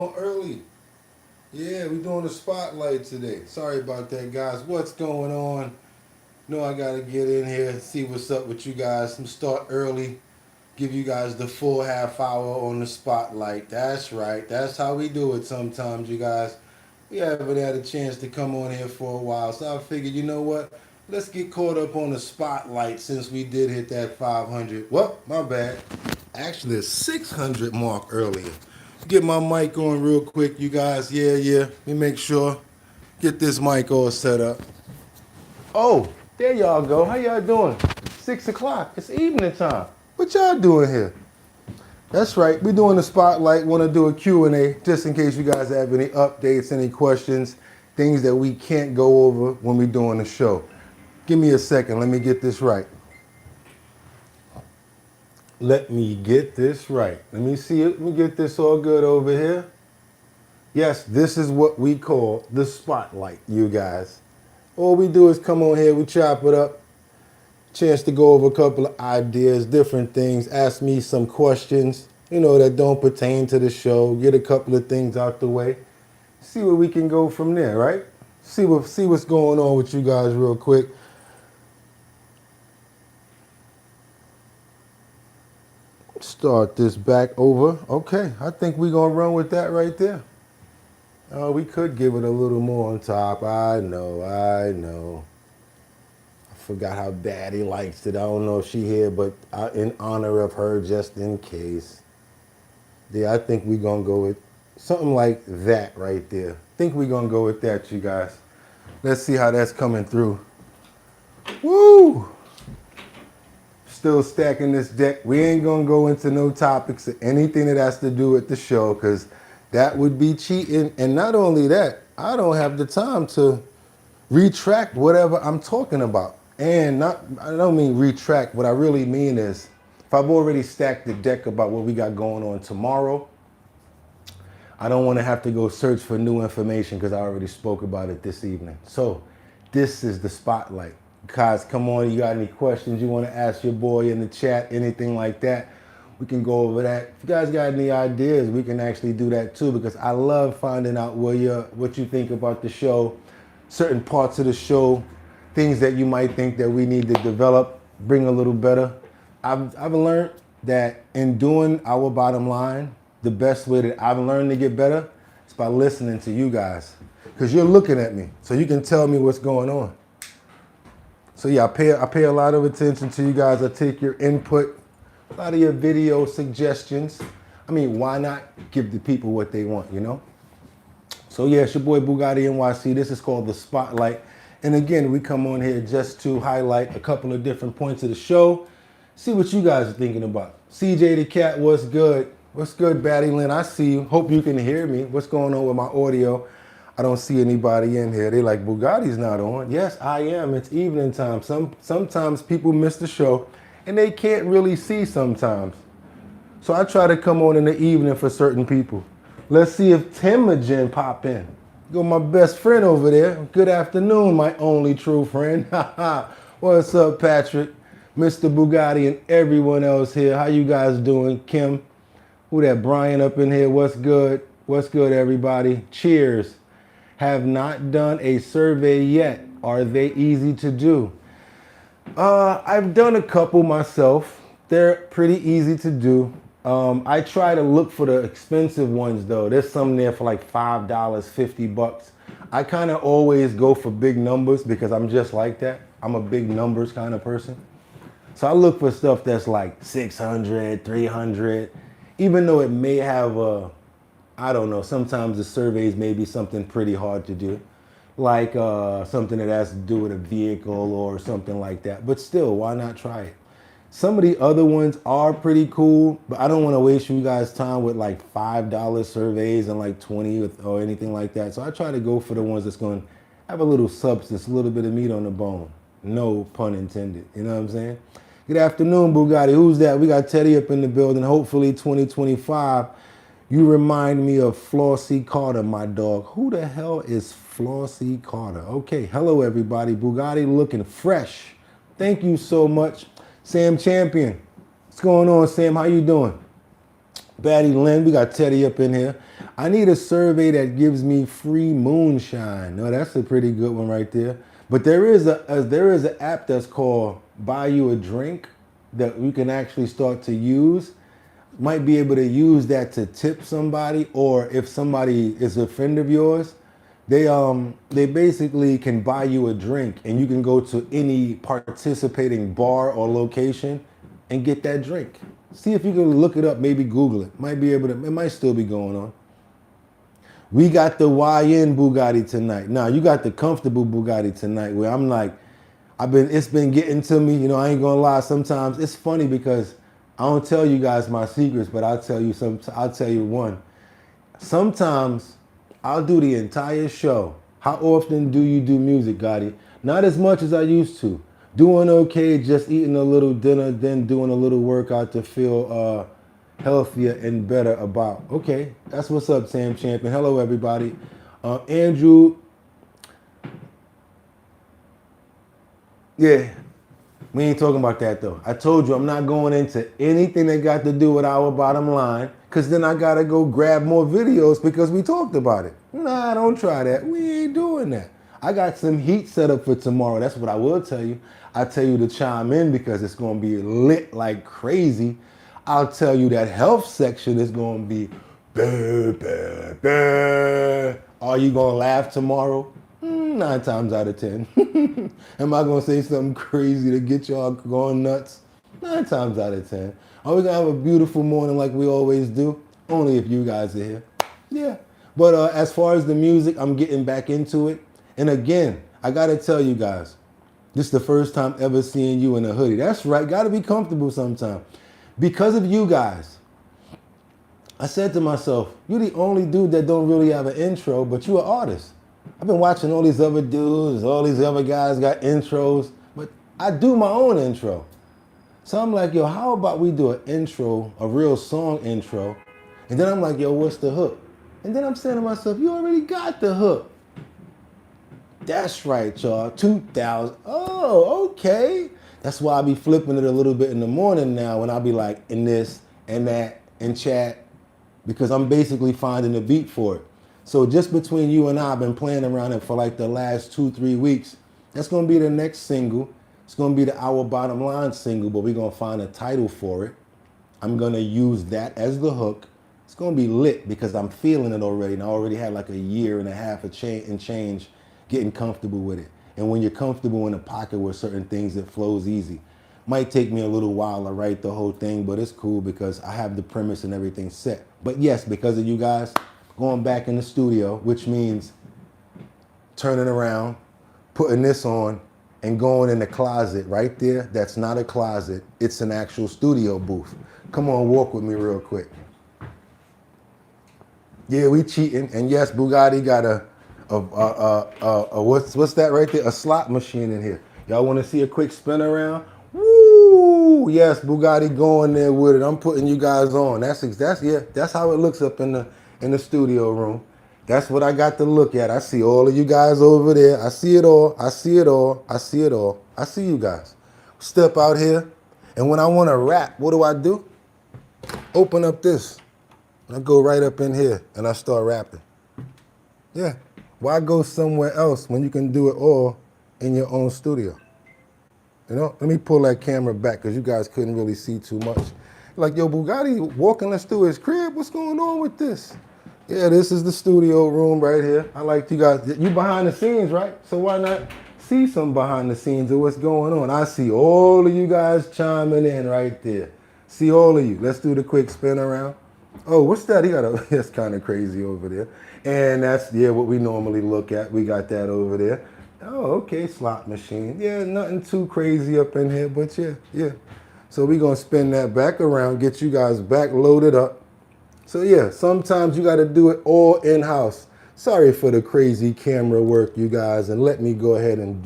Early. Yeah, we're doing the spotlight today. Sorry about that, guys. What's going on? Know I gotta get in here, see what's up with you guys. I'm start early, give you guys the full half hour on the spotlight. That's right. That's how we do it sometimes, you guys. We haven't had a chance to come on here for a while, so I figured, you know what? Let's get caught up on the spotlight since we did hit that 500. Well, my bad. Actually, a 600 mark earlier. Get my mic on real quick, you guys. Yeah. Let me make sure. Get this mic all set up. Oh, there y'all go. How y'all doing? 6 o'clock. It's evening time. What y'all doing here? That's right. We're doing the spotlight. Want to do a Q&A just in case you guys have any updates, any questions, things that we can't go over when we're doing the show. Give me a second. Let me get this right. Let me get this right. Let me see it. Let me get this all good over here. Yes, this is what we call the spotlight, you guys. All we do is come on here, we chop it up, chance to go over a couple of ideas, different things, ask me some questions, that don't pertain to the show, get a couple of things out the way, see where we can go from there, right? See what's going on with you guys real quick. Start this back over. Okay, I think we're gonna run with that right there. We could give it a little more on top. I know. I forgot how bad he likes it. I don't know if she here, but in honor of her, just in case. Yeah, I think we're going to go with something like that right there. I think we're going to go with that, you guys. Let's see how that's coming through. Woo! Still stacking this deck. We ain't going to go into no topics or anything that has to do with the show because that would be cheating. And not only that, I don't have the time to retract whatever I'm talking about. And I don't mean retract. What I really mean is if I've already stacked the deck about what we got going on tomorrow, I don't want to have to go search for new information because I already spoke about it this evening. So this is the spotlight. Guys, come on, you got any questions you want to ask your boy in the chat, anything like that, we can go over that. If you guys got any ideas, we can actually do that too because I love finding out what you think about the show, certain parts of the show, things that you might think that we need to develop, bring a little better. I've learned that in doing our bottom line, the best way that I've learned to get better is by listening to you guys because you're looking at me so you can tell me what's going on. So yeah, I pay a lot of attention to you guys. I take your input, a lot of your video suggestions. I mean, why not give the people what they want, So yeah, it's your boy Boogottinyc. This is called The Spotlight. And again, we come on here just to highlight a couple of different points of the show. See what you guys are thinking about. CJ the Cat, what's good? What's good, Batty Lynn? I see you. Hope you can hear me. What's going on with my audio? I don't see anybody in here. They like, Bugatti's not on. Yes, I am. It's evening time. Sometimes people miss the show and they can't really see sometimes. So I try to come on in the evening for certain people. Let's see if Timogen pop in. Got my best friend over there. Good afternoon, my only true friend. What's up, Patrick, Mr. Bugatti, and everyone else here? How you guys doing? Kim, who that? Brian up in here. What's good? What's good, everybody? Cheers. Have not done a survey yet. Are they easy to do? I've done a couple myself. They're pretty easy to do. I try to look for the expensive ones though. There's some there for like $5, $50. I kind of always go for big numbers because I'm just like that. I'm a big numbers kind of person. So I look for stuff that's like 600, 300, even though it may have I don't know, sometimes the surveys may be something pretty hard to do, like something that has to do with a vehicle or something like that. But still, why not try it? Some of the other ones are pretty cool, but I don't want to waste you guys' time with like $5 surveys and like 20 or anything like that. So I try to go for the ones that's going to have a little substance, a little bit of meat on the bone. No pun intended. You know what I'm saying? Good afternoon, Bugatti. Who's that? We got Teddy up in the building. Hopefully 2025. You remind me of Flossie Carter, my dog. Who the hell is Flossie Carter? Okay, hello everybody. Bugatti looking fresh. Thank you so much. Sam Champion. What's going on, Sam? How you doing? Batty Lynn, we got Teddy up in here. I need a survey that gives me free moonshine. No, that's a pretty good one right there. But there is an app that's called Buy You a Drink that we can actually start to use. Might be able to use that to tip somebody, or if somebody is a friend of yours, they basically can buy you a drink, and you can go to any participating bar or location and get that drink. See if you can look it up, maybe Google it. Might be able to, it might still be going on. We got the YN Bugatti tonight. Now you got the comfortable Bugatti tonight, where I'm like, it's been getting to me. You know, I ain't gonna lie. Sometimes it's funny because I don't tell you guys my secrets, but I'll tell you one. Sometimes I'll do the entire show. How often do you do music, Gotti? Not as much as I used to. Doing okay, just eating a little dinner, then doing a little workout to feel healthier and better about. Okay, that's what's up, Sam Champion. Hello, everybody. Andrew. Yeah, we ain't talking about that though. I told you I'm not going into anything that got to do with our bottom line, because then I got to go grab more videos because we talked about it. Nah, don't try that. We ain't doing that. I got some heat set up for tomorrow. That's what I will tell you. I tell you to chime in because it's going to be lit like crazy. I'll tell you that health section is going to be bah, bah, bah. Are you going to laugh tomorrow? 9 times out of 10. Am I going to say something crazy to get y'all going nuts? 9 times out of 10. Are we going to have a beautiful morning like we always do? Only if you guys are here. Yeah. But as far as the music, I'm getting back into it. And again, I got to tell you guys, this is the first time ever seeing you in a hoodie. That's right. Got to be comfortable sometime. Because of you guys, I said to myself, you're the only dude that don't really have an intro, but you're an artist. I've been watching all these other dudes, all these other guys got intros, but I do my own intro. So I'm like, yo, how about we do an intro, a real song intro, and then I'm like, yo, what's the hook? And then I'm saying to myself, you already got the hook. That's right, y'all, 2000. Oh, okay. That's why I be flipping it a little bit in the morning now when I be like, in this and that and chat, because I'm basically finding a beat for it. So just between you and I, I've been playing around it for like the last 2-3 weeks. That's going to be the next single. It's going to be the Our Bottom Line single, but we're going to find a title for it. I'm going to use that as the hook. It's going to be lit because I'm feeling it already. And I already had like a year and a half and change getting comfortable with it. And when you're comfortable in a pocket with certain things, it flows easy. Might take me a little while to write the whole thing, but it's cool because I have the premise and everything set. But yes, because of you guys, going back in the studio, which means turning around, putting this on, and going in the closet right there. That's not a closet. It's an actual studio booth. Come on, walk with me real quick. Yeah, we cheating. And yes, Bugatti got a what's that right there? A slot machine in here. Y'all want to see a quick spin around? Woo! Yes, Bugatti going there with it. I'm putting you guys on. That's how it looks up in the studio room. That's what I got to look at. I see all of you guys over there. I see it all. I see it all. I see it all. I see you guys. Step out here, and when I want to rap, what do? Open up this. And I go right up in here, and I start rapping. Yeah. Why go somewhere else when you can do it all in your own studio? You know, let me pull that camera back because you guys couldn't really see too much. Like, yo, Bugatti walking us through his crib. What's going on with this? Yeah, this is the studio room right here. I like you guys. You behind the scenes, right? So why not see some behind the scenes of what's going on? I see all of you guys chiming in right there. See all of you. Let's do the quick spin around. Oh, what's that? That's kind of crazy over there. And that's, what we normally look at. We got that over there. Oh, okay, slot machine. Yeah, nothing too crazy up in here, but yeah. So we're going to spin that back around, get you guys back loaded up. So yeah, sometimes you got to do it all in-house. Sorry for the crazy camera work, you guys, and let me go ahead and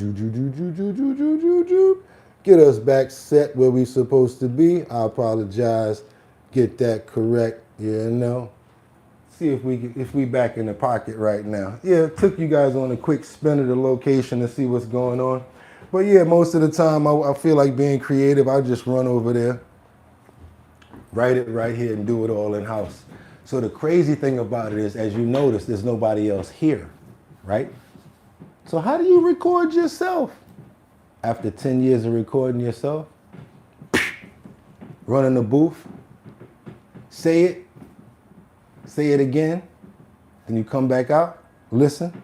get us back set where we supposed to be. I apologize. Get that correct, See if we back in the pocket right now. Yeah, took you guys on a quick spin of the location to see what's going on. But yeah, most of the time I feel like being creative. I just run over there, write it right here and do it all in house. So the crazy thing about it is, as you notice, there's nobody else here, right? So how do you record yourself? After 10 years of recording yourself, run in the booth, say it again, then you come back out, listen.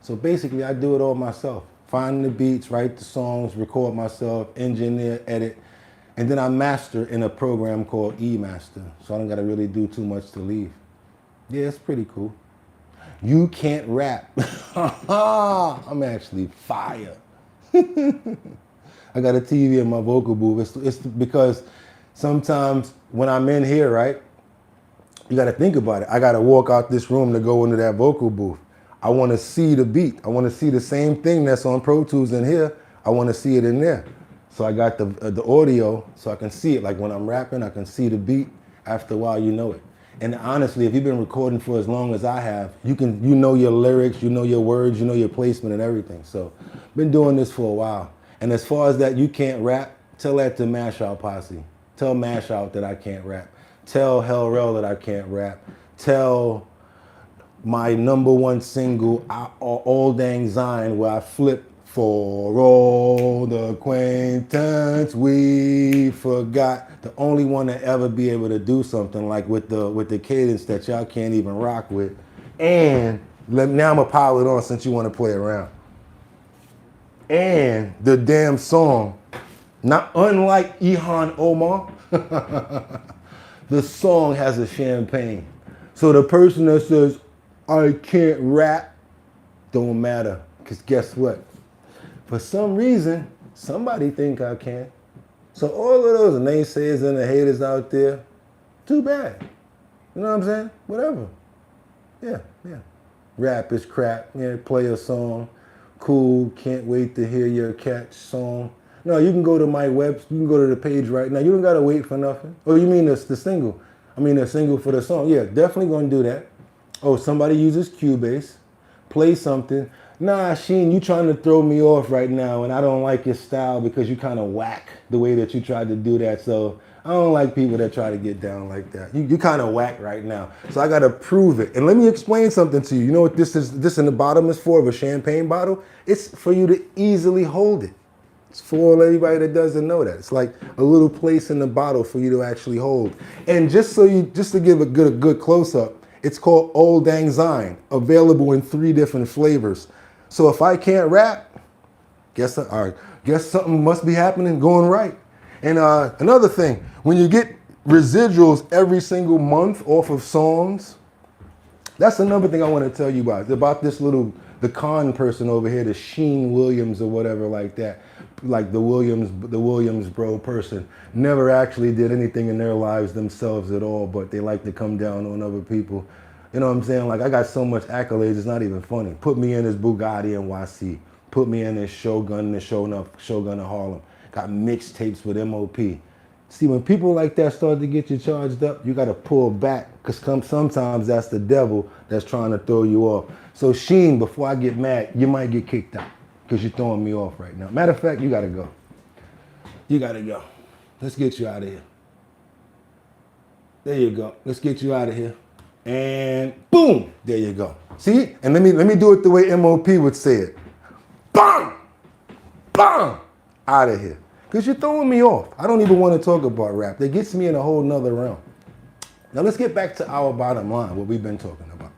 So basically I do it all myself. Find the beats, write the songs, record myself, engineer, edit, and then I master in a program called eMaster. So I don't gotta really do too much to leave. Yeah, it's pretty cool. You can't rap. I'm actually fire. I got a TV in my vocal booth. It's because sometimes when I'm in here, right, you got to think about it. I got to walk out this room to go into that vocal booth. I want to see the beat. I want to see the same thing that's on Pro Tools in here. I want to see it in there. So I got the audio so I can see it. Like when I'm rapping, I can see the beat. After a while, you know it. And honestly, if you've been recording for as long as I have, you know your lyrics, you know your words, you know your placement and everything. So been doing this for a while. And as far as that you can't rap, tell that to H+our posse. Tell H+out that I can't rap. Tell H+rel that I can't rap. Tell my #1 single, Old Lang Syne, where I flip for all the acquaintance we forgot. The only one to ever be able to do something like with the cadence that y'all can't even rock with. And now I'm gonna pile it on since you want to play around. And the damn song, not unlike H+our, the song has a champagne. So the person that says, I can't rap, don't matter. Because guess what? For some reason, somebody think I can. So all of those naysayers and the haters out there, too bad. You know what I'm saying? Whatever. Yeah. Rap is crap. Yeah, play a song. Cool, can't wait to hear your catch song. No, you can go to my you can go to the page right now. You don't gotta wait for nothing. Oh, you mean the single? I mean the single for the song. Yeah, definitely gonna do that. Oh, somebody uses Cubase. Play something. Nah, Sheen, you trying to throw me off right now, and I don't like your style because you kind of whack the way that you tried to do that. So I don't like people that try to get down like that. You kind of whack right now. So I got to prove it. And let me explain something to you. You know what this in the bottom is for, of a champagne bottle? It's for you to easily hold it. It's for everybody that doesn't know that. It's like a little place in the bottle for you to actually hold. And just to give a good close-up, it's called Old Lang Syne, available in 3 different flavors. So if I can't rap, guess something must be happening, going right. And another thing, when you get residuals every single month off of songs, that's another thing I want to tell you about. It's about this the con person over here, the Sheen Williams or whatever like that. Like the Williams bro person. Never actually did anything in their lives themselves at all, but they like to come down on other people. You know what I'm saying? Like I got so much accolades, it's not even funny. Put me in as Boogottinyc. Put me in as Shogun of Harlem. Got mixtapes with MOP. See, when people like that start to get you charged up, you got to pull back because sometimes that's the devil that's trying to throw you off. So Sheen, before I get mad, you might get kicked out because you're throwing me off right now. Matter of fact, you got to go. You got to go. Let's get you out of here. There you go. Let's get you out of here. And boom, there you go. See? And let me do it the way MOP would say it. Bang! Bang! Out of here. Because you're throwing me off. I don't even want to talk about rap. That gets me in a whole nother realm. Now let's get back to our bottom line, what we've been talking about.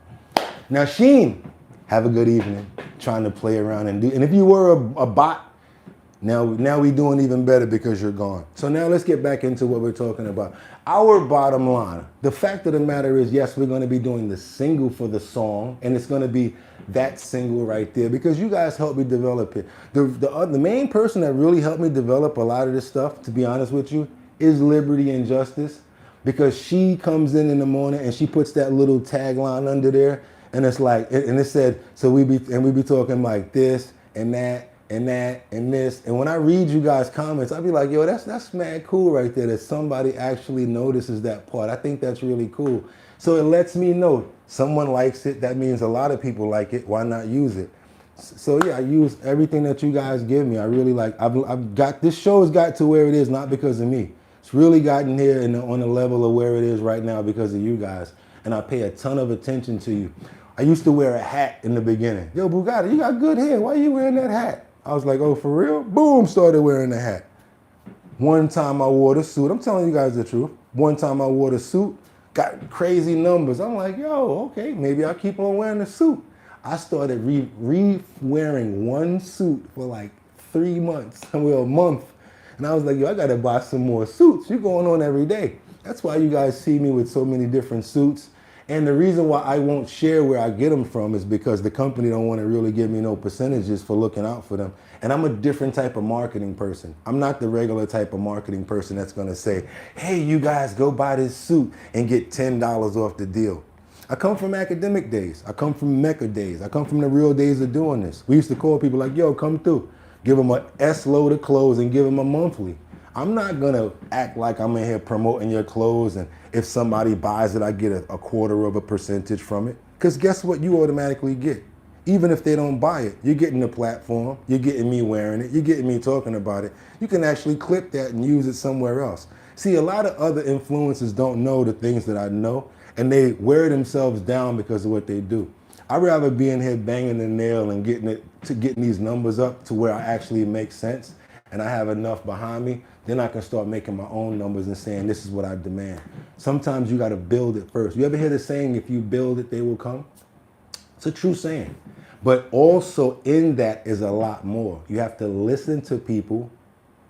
Now Sheen, have a good evening. Trying to play around and if you were a bot, now we're doing even better because you're gone. So now let's get back into what we're talking about. Our bottom line, the fact of the matter is, yes, we're going to be doing the single for the song, and it's going to be that single right there because you guys helped me develop it. The main person that really helped me develop a lot of this stuff, to be honest with you, is Liberty and Justice, because she comes in the morning and she puts that little tagline under there, and it's like, and it said, so we be talking like this and that and that and this. And when I read you guys' comments, I'll be like, yo, that's mad cool right there that somebody actually notices that part. I think that's really cool. So it lets me know someone likes it. That means a lot of people like it. Why not use it? So yeah, I use everything that you guys give me. I really like, I've got, this show has got to where it is, not because of me. It's really gotten here on the level of where it is right now because of you guys. And I pay a ton of attention to you. I used to wear a hat in the beginning. Yo, Bugatti, you got good hair. Why are you wearing that hat? I was like, oh, for real? Boom, started wearing the hat. One time I wore the suit. I'm telling you guys the truth. One time I wore the suit, got crazy numbers. I'm like, yo, okay, maybe I'll keep on wearing the suit. I started wearing one suit for like 3 months, well, a month. And I was like, yo, I gotta buy some more suits. You're going on every day. That's why you guys see me with so many different suits. And the reason why I won't share where I get them from is because the company don't want to really give me no percentages for looking out for them. And I'm a different type of marketing person. I'm not the regular type of marketing person that's going to say, hey, you guys go buy this suit and get $10 off the deal. I come from academic days. I come from Mecca days. I come from the real days of doing this. We used to call people like, yo, come through. Give them a S load of clothes and give them a monthly. I'm not gonna act like I'm in here promoting your clothes and if somebody buys it, I get a quarter of a percentage from it. Because guess what you automatically get? Even if they don't buy it, you're getting the platform, you're getting me wearing it, you're getting me talking about it. You can actually clip that and use it somewhere else. See, a lot of other influencers don't know the things that I know and they wear themselves down because of what they do. I'd rather be in here banging the nail and getting these numbers up to where I actually make sense and I have enough behind me, then I can start making my own numbers and saying, this is what I demand. Sometimes you got to build it first. You ever hear the saying, if you build it, they will come? It's a true saying. But also in that is a lot more. You have to listen to people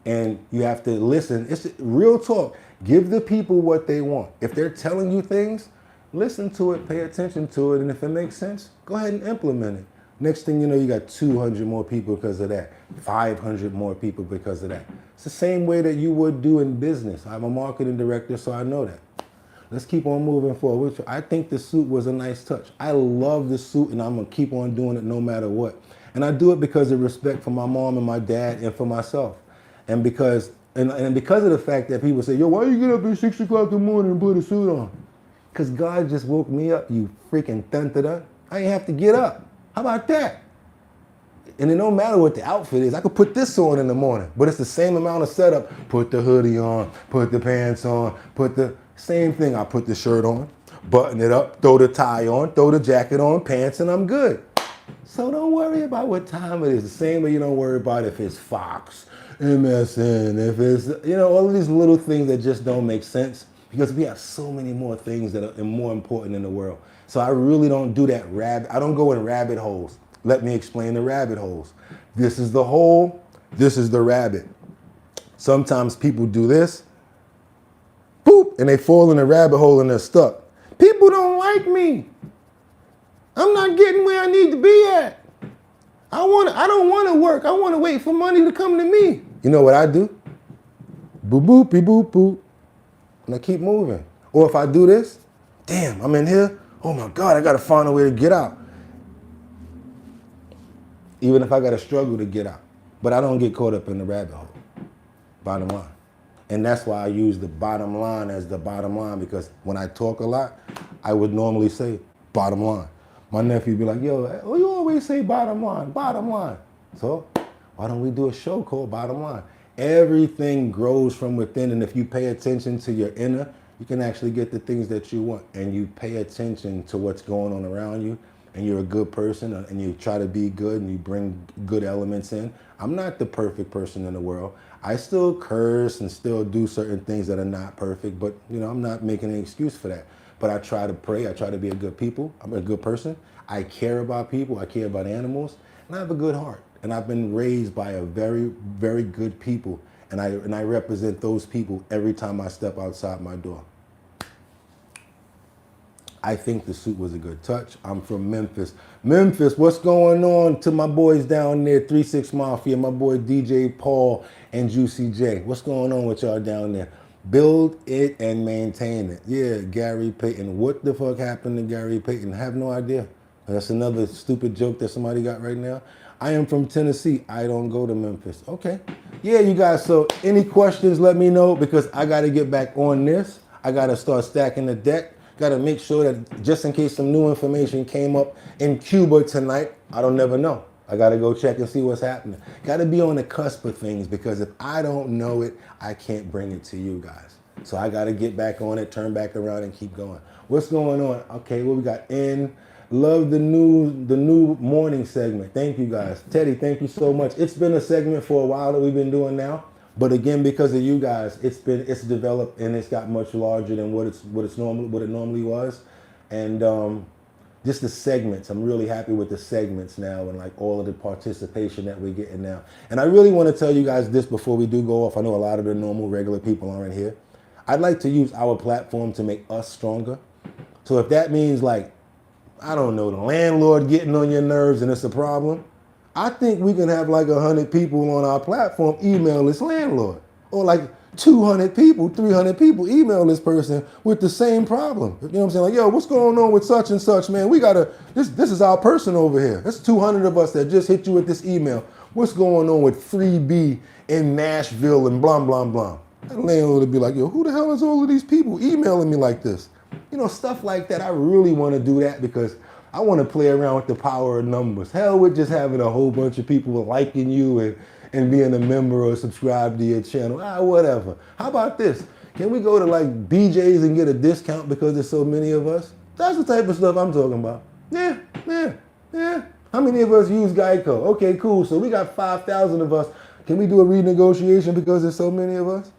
and you have to listen. It's real talk. Give the people what they want. If they're telling you things, listen to it, pay attention to it, and if it makes sense, go ahead and implement it. Next thing you know, you got 200 more people because of that, 500 more people because of that. It's the same way that you would do in business. I'm a marketing director, so I know that. Let's keep on moving forward. I think the suit was a nice touch. I love the suit, and I'm going to keep on doing it no matter what. And I do it because of respect for my mom and my dad and for myself. And because of the fact that people say, yo, why you get up at 6 o'clock in the morning and put a suit on? Because God just woke me up, you freaking thunderer. I ain't have to get up. How about that? And it don't matter what the outfit is. I could put this on in the morning, but it's the same amount of setup. Put the hoodie on, put the pants on, put the same thing. I put the shirt on, button it up, throw the tie on, throw the jacket on, pants, and I'm good. So don't worry about what time it is. The same way you don't worry about if it's Fox, MSN, if it's, all of these little things that just don't make sense because we have so many more things that are more important in the world. So I really don't do that I don't go in rabbit holes. Let me explain the rabbit holes. This is the hole, this is the rabbit. Sometimes people do this, boop, and they fall in a rabbit hole and they're stuck. People don't like me. I'm not getting where I need to be at. I don't want to work. I want to wait for money to come to me. You know what I do? Boop, boopy, boop, boop. And I keep moving. Or if I do this, damn, I'm in here. Oh my God, I got to find a way to get out. Even if I got to struggle to get out. But I don't get caught up in the rabbit hole. Bottom line. And that's why I use the bottom line as the bottom line, because when I talk a lot, I would normally say bottom line. My nephew would be like, yo, you always say bottom line, bottom line. So why don't we do a show called Bottom Line? Everything grows from within, and if you pay attention to your inner, you can actually get the things that you want, and you pay attention to what's going on around you, and you're a good person, and you try to be good, and you bring good elements in. I'm not the perfect person in the world. I still curse and still do certain things that are not perfect, but I'm not making an excuse for that. But I try to pray. I try to be a good people. I'm a good person. I care about people. I care about animals, and I have a good heart. And I've been raised by a very, very good people, and I represent those people every time I step outside my door. I think the suit was a good touch. I'm from Memphis. Memphis, what's going on to my boys down there, 3-6 Mafia, my boy DJ Paul and Juicy J. What's going on with y'all down there? Build it and maintain it. Yeah, Gary Payton. What the fuck happened to Gary Payton? I have no idea. That's another stupid joke that somebody got right now. I am from Tennessee. I don't go to Memphis. Okay. Yeah, you guys, so any questions, let me know, because I got to get back on this. I got to start stacking the deck. Got to make sure that just in case some new information came up in Cuba tonight, I don't never know. I got to go check and see what's happening. Got to be on the cusp of things, because if I don't know it, I can't bring it to you guys. So I got to get back on it, turn back around, and keep going. What's going on? Okay, what we got? Love the new morning segment. Thank you guys. Teddy, thank you so much. It's been a segment for a while that we've been doing now, but again, because of you guys, it's developed and it's got much larger than what it normally was, and just the segments. I'm really happy with the segments now, and like all of the participation that we're getting now. And I really want to tell you guys this before we do go off. I know a lot of the normal regular people aren't here. I'd like to use our platform to make us stronger. So if that means, like, I don't know, the landlord getting on your nerves and it's a problem, I think we can have like 100 people on our platform email this landlord, or like 200 people, 300 people email this person with the same problem. You know what I'm saying? Like, yo, what's going on with such and such, man? We gotta, this is our person over here. That's 200 of us that just hit you with this email. What's going on with 3B in Nashville and blah, blah, blah. That landlord would be like, yo, who the hell is all of these people emailing me like this? You know, stuff like that. I really want to do that because I want to play around with the power of numbers. Hell with just having a whole bunch of people liking you and being a member or subscribe to your channel. Whatever. How about this? Can we go to like BJ's and get a discount because there's so many of us? That's the type of stuff I'm talking about. Yeah. How many of us use Geico? Okay, cool. So we got 5,000 of us. Can we do a renegotiation because there's so many of us?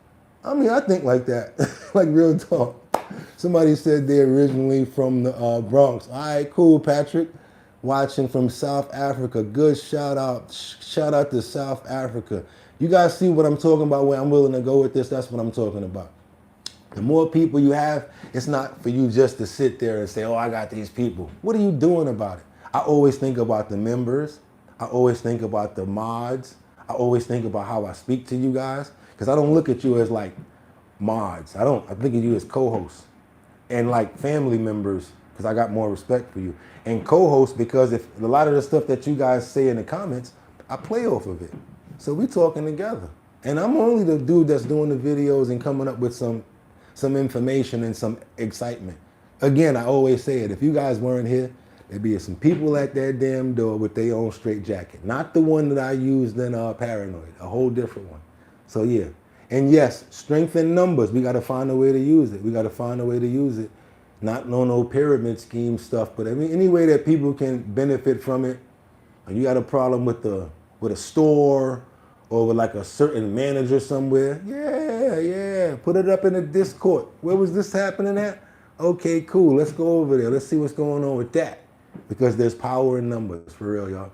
I mean, I think like that, like real talk. Somebody said they're originally from the Bronx. All right, cool, Patrick. Watching from South Africa. Good shout out. Shout out to South Africa. You guys see what I'm talking about, where I'm willing to go with this? That's what I'm talking about. The more people you have, it's not for you just to sit there and say, oh, I got these people. What are you doing about it? I always think about the members. I always think about the mods. I always think about how I speak to you guys, because I don't look at you as like mods. I think of you as co-hosts and like family members, because I got more respect for you. And co-hosts, because if a lot of the stuff that you guys say in the comments, I play off of it. So we talking together. And I'm only the dude that's doing the videos and coming up with some information and some excitement. Again, I always say it. If you guys weren't here, there'd be some people at that damn door with their own straight jacket. Not the one that I used in Paranoid, a whole different one. So yeah. And yes, strength in numbers. We got to find a way to use it. We got to find a way to use it. Not no pyramid scheme stuff, but I mean, any way that people can benefit from it. You got a problem with a store or with like a certain manager somewhere. Yeah. Put it up in the Discord. Where was this happening at? Okay, cool. Let's go over there. Let's see what's going on with that. Because there's power in numbers, for real, y'all.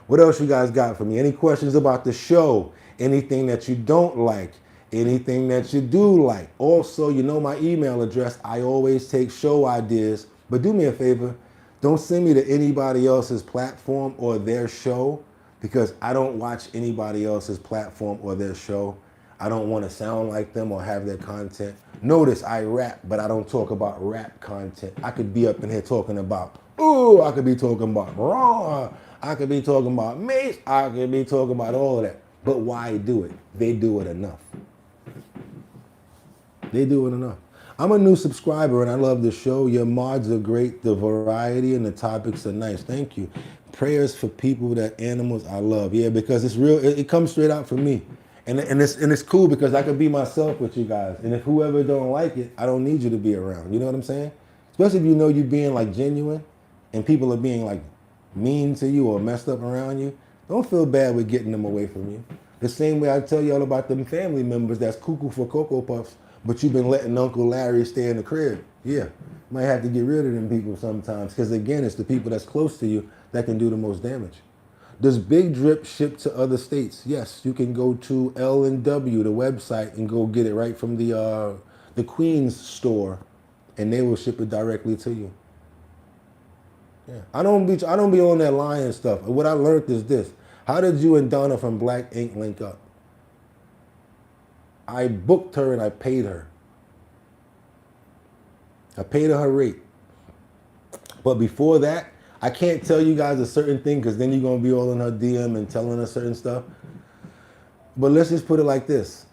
What else you guys got for me? Any questions about the show? Anything that you don't like, anything that you do like. Also, you know my email address. I always take show ideas, but do me a favor. Don't send me to anybody else's platform or their show, because I don't watch anybody else's platform or their show. I don't want to sound like them or have their content. Notice I rap, but I don't talk about rap content. I could be up in here talking about, I could be talking about raw. I could be talking about Mace. I could be talking about all of that. But why do it? They do it enough. They do it enough. I'm a new subscriber and I love the show. Your mods are great. The variety and the topics are nice. Thank you. Prayers for people that animals I love. Yeah, because it's real. It comes straight out from me. And it's cool because I can be myself with you guys. And if whoever don't like it, I don't need you to be around. You know what I'm saying? Especially if you know you're being like genuine and people are being like mean to you or messed up around you. Don't feel bad with getting them away from you. The same way I tell y'all about them family members that's cuckoo for Cocoa Puffs, but you've been letting Uncle Larry stay in the crib. Yeah, might have to get rid of them people sometimes, because again, it's the people that's close to you that can do the most damage. Does Big Drip ship to other states? Yes, you can go to L&W, the website, and go get it right from the Queens store, and they will ship it directly to you. Yeah, I don't be on that lying stuff. What I learned is this: how did you and Donna from Black Ink link up? I booked her and I paid her. I paid her rate. But before that, I can't tell you guys a certain thing because then you're going to be all in her DM and telling her certain stuff. But let's just put it like this.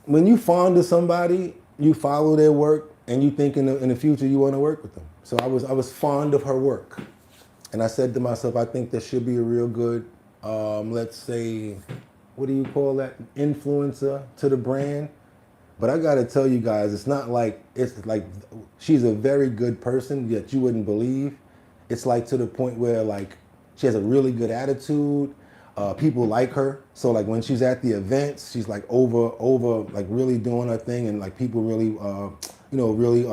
When you fond of somebody, you follow their work and you think in the future you want to work with them. So I was fond of her work. And I said to myself, I think there should be a real good, let's say, what do you call that? Influencer to the brand. But I got to tell you guys, it's like she's a very good person that you wouldn't believe. It's like to the point where like she has a really good attitude. People like her. So like when she's at the events, she's like over like really doing her thing, and like people really, really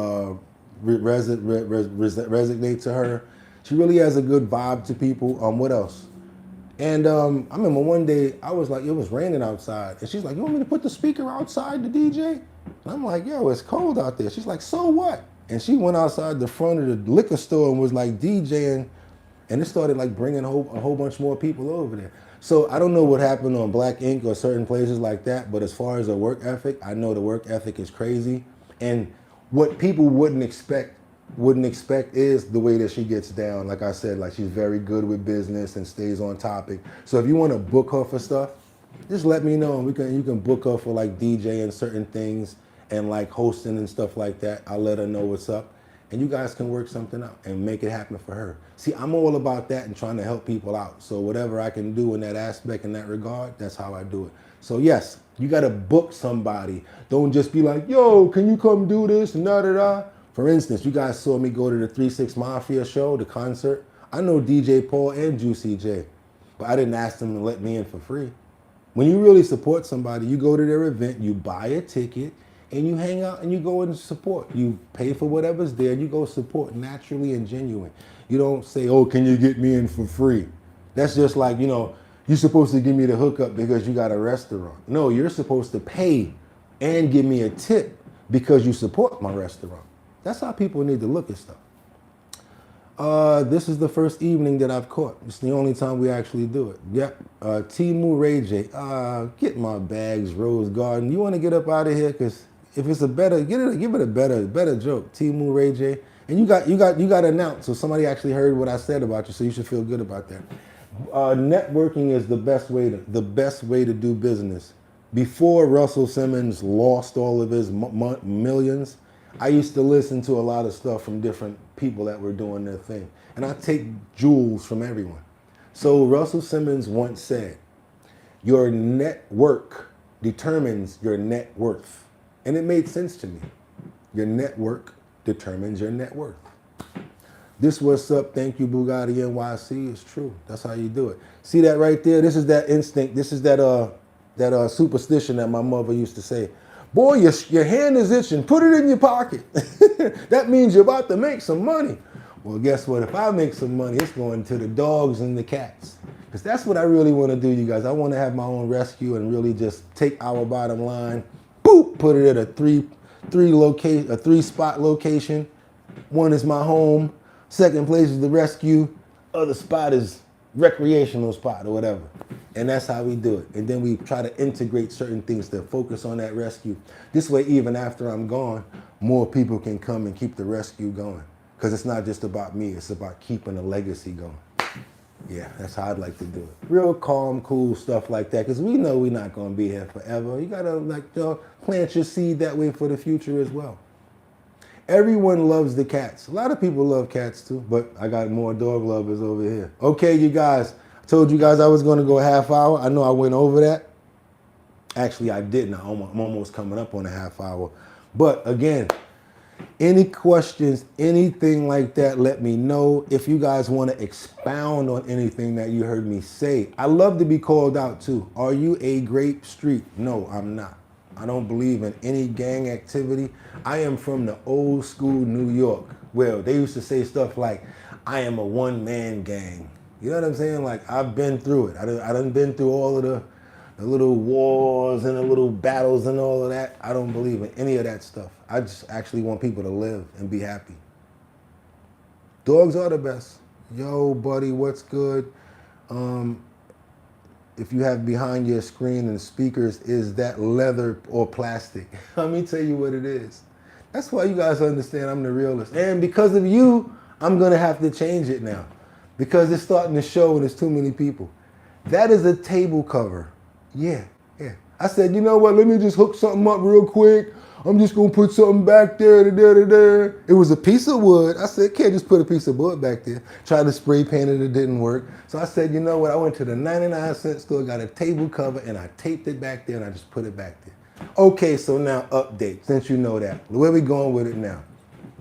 resonate to her. She really has a good vibe to people. What else? And I remember one day I was like, it was raining outside, and she's like, "You want me to put the speaker outside the DJ?" And I'm like, "Yo, it's cold out there." She's like, "So what?" And she went outside the front of the liquor store and was like DJing, and it started like bringing a whole bunch more people over there. So I don't know what happened on Black Ink or certain places like that, but as far as the work ethic, I know the work ethic is crazy, and what people wouldn't expect is the way that she gets down. Like I said, like she's very good with business and stays on topic. So if you want to book her for stuff, just let me know. You can book her for like DJ and certain things and like hosting and stuff like that. I'll let her know what's up, and you guys can work something out and make it happen for her. See, I'm all about that and trying to help people out. So whatever I can do in that aspect, in that regard, that's how I do it. So yes, you got to book somebody. Don't just be like, "Yo, can you come do this?" and da da da. For instance, you guys saw me go to the 3-6 Mafia show, the concert. I know DJ Paul and Juicy J, but I didn't ask them to let me in for free. When you really support somebody, you go to their event, you buy a ticket, and you hang out and you go and support. You pay for whatever's there, you go support naturally and genuine. You don't say, "Oh, can you get me in for free?" That's just like, you're supposed to give me the hookup because you got a restaurant. No, you're supposed to pay and give me a tip because you support my restaurant. That's how people need to look at stuff. This is the first evening that I've caught. It's the only time we actually do it. Yep. Timu Ray J. Get my bags, Rose Garden. You want to get up out of here? Because if it's a better, give it a better joke. Timu Ray J. And you got announced. So somebody actually heard what I said about you. So you should feel good about that. Networking is the best way to do business. Before Russell Simmons lost all of his millions, I used to listen to a lot of stuff from different people that were doing their thing. And I take jewels from everyone. So Russell Simmons once said, "Your network determines your net worth." And it made sense to me. Your network determines your net worth. This what's up, thank you, Boogottinyc. It's true. That's how you do it. See that right there? This is that instinct. This is that superstition that my mother used to say. "Boy, your hand is itching. Put it in your pocket." That means you're about to make some money. Well, guess what? If I make some money, it's going to the dogs and the cats. Because that's what I really want to do, you guys. I want to have my own rescue and really just take our bottom line, boop, put it at a three spot location. One is my home. Second place is the rescue. Other spot is recreational spot or whatever. And that's how we do it. And then we try to integrate certain things to focus on that rescue. This way, even after I'm gone, more people can come and keep the rescue going. Because it's not just about me, it's about keeping a legacy going. Yeah, that's how I'd like to do it. Real calm, cool stuff like that. Because we know we're not going to be here forever. You got to plant your seed that way for the future as well. Everyone loves the cats. A lot of people love cats too, but I got more dog lovers over here. Okay, you guys. I told you guys I was going to go a half hour. I know I went over that. Actually, I didn't. I'm almost coming up on a half hour. But again, any questions, anything like that, let me know. If you guys want to expound on anything that you heard me say, I love to be called out too. Are you a grape street? No, I'm not. I don't believe in any gang activity. I am from the old school New York, where they used to say stuff like, "I am a one-man gang." You know what I'm saying? Like, I've been through it. I done been through all of the little wars and the little battles and all of that. I don't believe in any of that stuff. I just actually want people to live and be happy. Dogs are the best. Yo, buddy, what's good? If you have behind your screen and speakers, is that leather or plastic? Let me tell you what it is. That's why you guys understand I'm the realist. And because of you, I'm going to have to change it now. Because it's starting to show and there's too many people. That is a table cover. Yeah. I said, you know what? Let me just hook something up real quick. I'm just gonna put something back there. It was a piece of wood. I said, can't just put a piece of wood back there. Tried to spray paint it, it didn't work. So I said, you know what? I went to the 99-cent store, got a table cover, and I taped it back there, and I just put it back there. Okay, so now update, since you know that. Where we going with it now?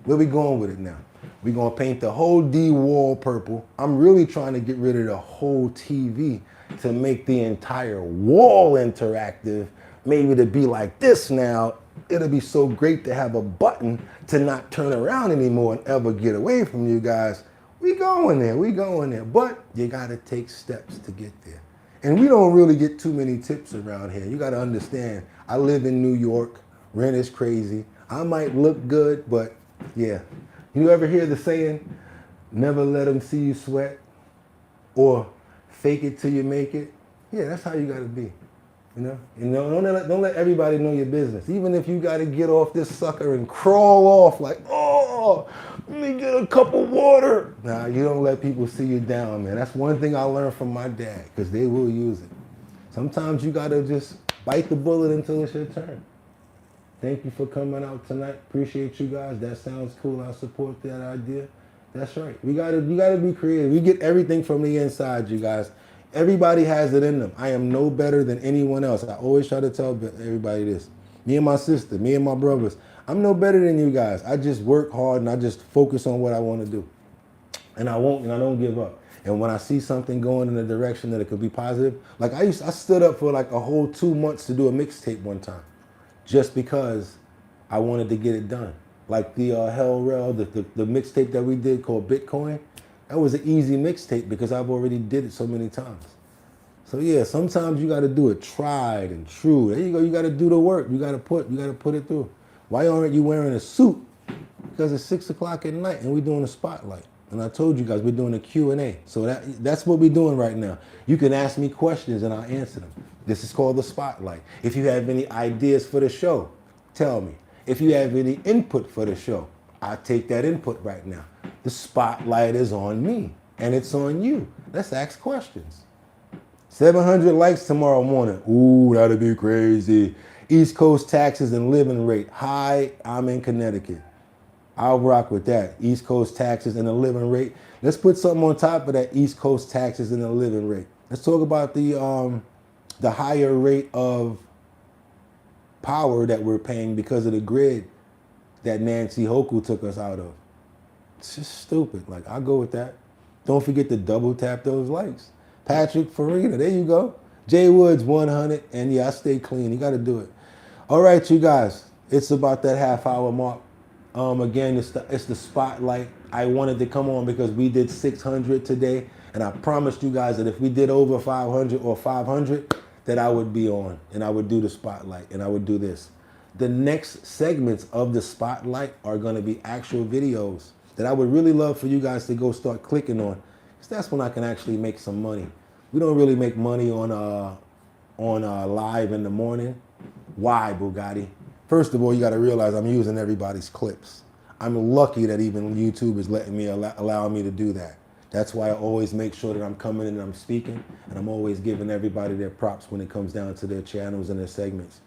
Where we going with it now? We're gonna paint the whole D wall purple. I'm really trying to get rid of the whole TV to make the entire wall interactive. Maybe to be like this now. It'll be so great to have a button to not turn around anymore and ever get away from you guys. We going there, we going there. But you gotta take steps to get there. And we don't really get too many tips around here. You gotta understand, I live in New York, rent is crazy. I might look good, but yeah. You ever hear the saying, never let them see you sweat? Or fake it till you make it? Yeah, that's how you gotta be. Don't let everybody know your business. Even if you gotta get off this sucker and crawl off like, oh, let me get a cup of water. Nah, you don't let people see you down, man. That's one thing I learned from my dad, because they will use it. Sometimes you gotta just bite the bullet until it's your turn. Thank you for coming out tonight. Appreciate you guys. That sounds cool. I support that idea. That's right. You gotta be creative. We get everything from the inside, you guys. Everybody has it in them. I am no better than anyone else. I always try to tell everybody this. Me and my sister, me and my brothers. I'm no better than you guys. I just work hard and I just focus on what I want to do. And I don't give up. And when I see something going in a direction that it could be positive, like I stood up for like a whole 2 months to do a mixtape one time, just because I wanted to get it done. Like the H+our, the mixtape that we did called Bitcoin, that was an easy mixtape because I've already did it so many times. So yeah, sometimes you got to do it tried and true. There you go. You got to do the work. You got to put it through. Why aren't you wearing a suit? Because it's 6 o'clock at night and we're doing a spotlight. And I told you guys we're doing a Q&A. So that's what we're doing right now. You can ask me questions and I'll answer them. This is called the spotlight. If you have any ideas for the show, tell me. If you have any input for the show, I'll take that input right now. The spotlight is on me and it's on you. Let's ask questions. 700 likes tomorrow morning. Ooh, that'd be crazy. East Coast taxes and living rate. Hi, I'm in Connecticut. I'll rock with that. East Coast taxes and the living rate. Let's put something on top of that East Coast taxes and the living rate. Let's talk about the higher rate of power that we're paying because of the grid that Nancy Hochul took us out of. It's just stupid. Like, I'll go with that. Don't forget to double tap those likes. Patrick Farina, there you go. Jay Woods, 100. And yeah, I stay clean. You got to do it. All right, you guys. It's about that half-hour mark. Again, it's the spotlight. I wanted to come on because we did 600 today. And I promised you guys that if we did over 500 or 500, that I would be on. And I would do the spotlight. And I would do this. The next segments of the spotlight are going to be actual videos that I would really love for you guys to go start clicking on. Because that's when I can actually make some money. We don't really make money on live in the morning. Why, Bugatti? First of all, you got to realize I'm using everybody's clips. I'm lucky that even YouTube is letting me allow me to do that. That's why I always make sure that I'm coming in and I'm speaking, and I'm always giving everybody their props when it comes down to their channels and their segments.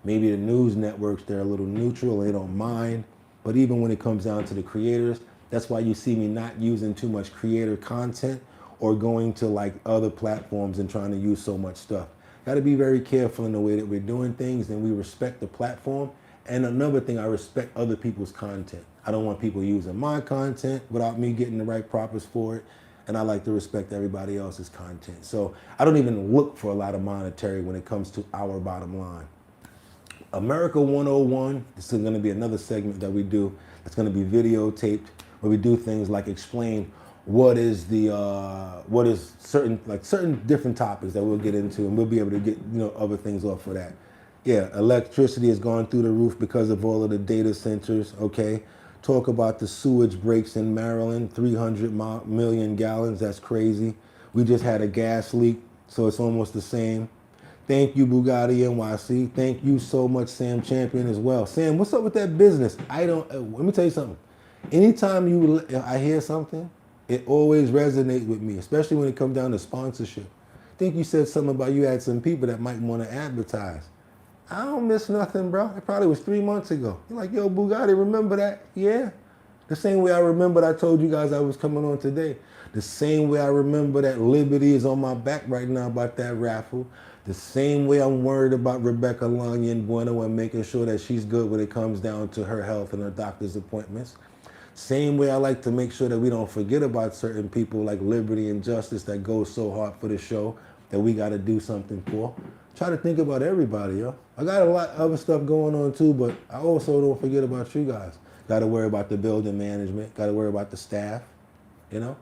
Maybe the news networks, they're a little neutral, they don't mind, but even when it comes down to the creators, that's why you see me not using too much creator content or going to like other platforms and trying to use so much stuff. Got to be very careful in the way that we're doing things, and we respect the platform. And another thing, I respect other people's content. I don't want people using my content without me getting the right propers for it. And I like to respect everybody else's content. So I don't even look for a lot of monetary when it comes to our bottom line. America 101, this is going to be another segment that we do. It's going to be videotaped, where we do things like explain what is certain different topics that we'll get into, and we'll be able to get other things off of that. Yeah, electricity has gone through the roof because of all of the data centers. Okay, talk about the sewage breaks in Maryland, 300 million gallons. That's crazy. We just had a gas leak, so it's almost the same. Thank you, Boogottinyc. Thank you so much, Sam Champion, as well. Sam, what's up with that business? Let me tell you something. Anytime I hear something, it always resonates with me, especially when it comes down to sponsorship. I think you said something about you had some people that might want to advertise. I don't miss nothing, bro. It probably was 3 months ago. You're like, yo, Bugatti, remember that? Yeah. The same way I remembered I told you guys I was coming on today. The same way I remember that Liberty is on my back right now about that raffle. The same way I'm worried about Rebecca Lanya and Bueno and making sure that she's good when it comes down to her health and her doctor's appointments. Same way I like to make sure that we don't forget about certain people like Liberty and Justice that go so hard for the show that we got to do something for. Try to think about everybody, yo. I got a lot of other stuff going on too, but I also don't forget about you guys. Got to worry about the building management. Got to worry about the staff, you know.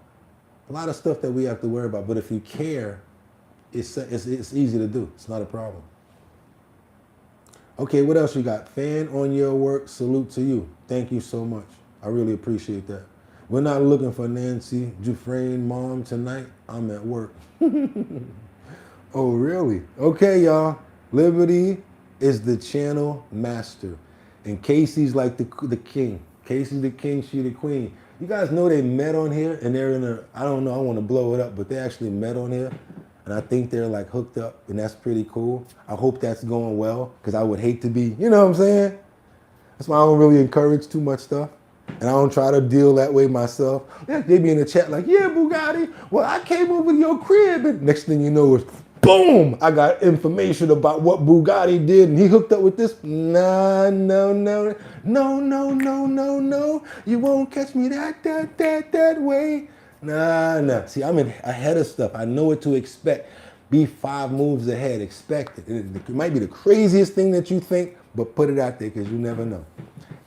A lot of stuff that we have to worry about. But if you care, it's easy to do. It's not a problem. Okay, what else you got? Fan on your work. Salute to you. Thank you so much. I really appreciate that. We're not looking for Nancy Dufresne mom tonight. I'm at work. Oh, really? Okay, y'all. Liberty is the channel master. And Casey's like the king. Casey's the king, she the queen. You guys know they met on here and they're in a, I don't know, I want to blow it up, but they actually met on here. And I think they're like hooked up and that's pretty cool. I hope that's going well because I would hate to be, you know what I'm saying? That's why I don't really encourage too much stuff. And I don't try to deal that way myself. They be in the chat like, yeah, Bugatti, well, I came over to your crib. And next thing you know is, boom, I got information about what Bugatti did. And he hooked up with this. Nah, no. You won't catch me that way. Nah. See, I'm ahead of stuff. I know what to expect. Be 5 moves ahead. Expect it. It might be the craziest thing that you think, but put it out there because you never know.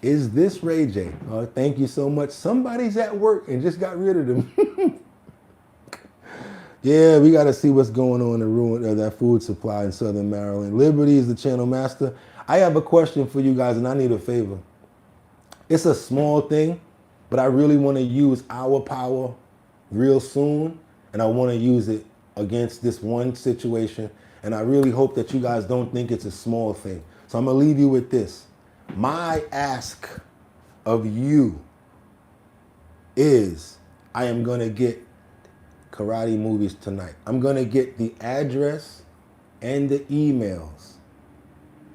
Is this Ray J? Oh, thank you so much. Somebody's at work and just got rid of them. Yeah, we got to see what's going on in the ruin of that food supply in Southern Maryland. Liberty is the channel master. I have a question for you guys and I need a favor. It's a small thing, but I really want to use our power real soon. And I want to use it against this one situation. And I really hope that you guys don't think it's a small thing. So I'm going to leave you with this. My ask of you is I am going to get karate movies tonight. I'm going to get the address and the emails.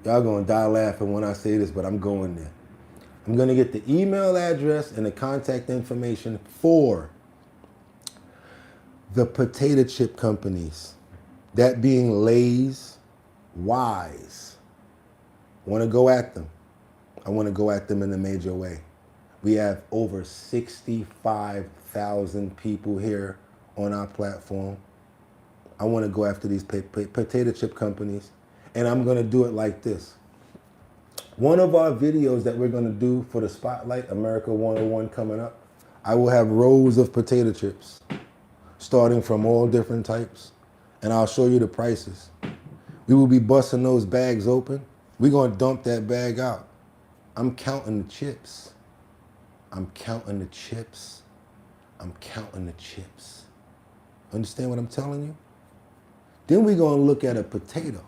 Y'all going to die laughing when I say this, but I'm going there. I'm going to get the email address and the contact information for the potato chip companies. That being Lay's, Wise. I want to go at them. I want to go at them in a major way. We have over 65,000 people here on our platform. I want to go after these potato chip companies, and I'm going to do it like this. One of our videos that we're going to do for the Spotlight, America 101 coming up, I will have rows of potato chips, starting from all different types, and I'll show you the prices. We will be busting those bags open. We're going to dump that bag out. I'm counting the chips. I'm counting the chips. I'm counting the chips. Understand what I'm telling you? Then we're going to look at a potato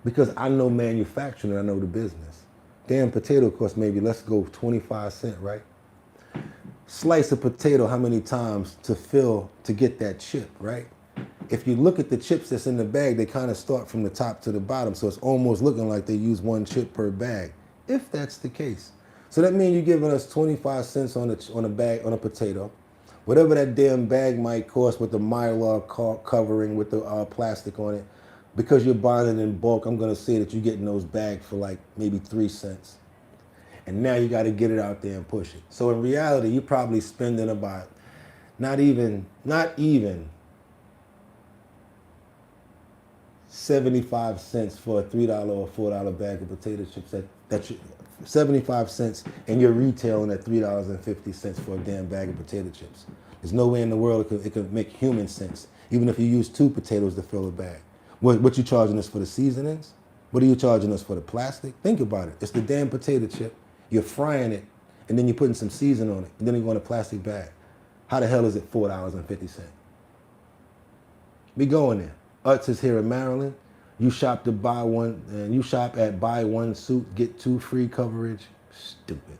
because I know manufacturing and I know the business. Damn potato costs maybe, let's go 25 cents, right? Slice a potato how many times to fill to get that chip, right? If you look at the chips that's in the bag, they kind of start from the top to the bottom. So it's almost looking like they use 1 chip per bag, if that's the case. So that means you're giving us 25 cents on a bag, on a potato. Whatever that damn bag might cost with the Mylar covering with the plastic on it, because you're buying it in bulk, I'm gonna say that you're getting those bags for like maybe 3 cents. And now you gotta get it out there and push it. So in reality, you're probably spending about not even 75 cents for a $3 or $4 bag of potato chips. That's 75 cents, and you're retailing at $3.50 for a damn bag of potato chips. There's no way in the world it could make human sense, even if you use 2 potatoes to fill a bag. What you charging us for the seasonings? What are you charging us for the plastic? Think about it. It's the damn potato chip. You're frying it, and then you're putting some seasoning on it, and then you go in a plastic bag. How the hell is it $4.50? We going there. Utz is here in Maryland. You shop to buy one, and you shop at buy 1 suit, get 2 free coverage. Stupid.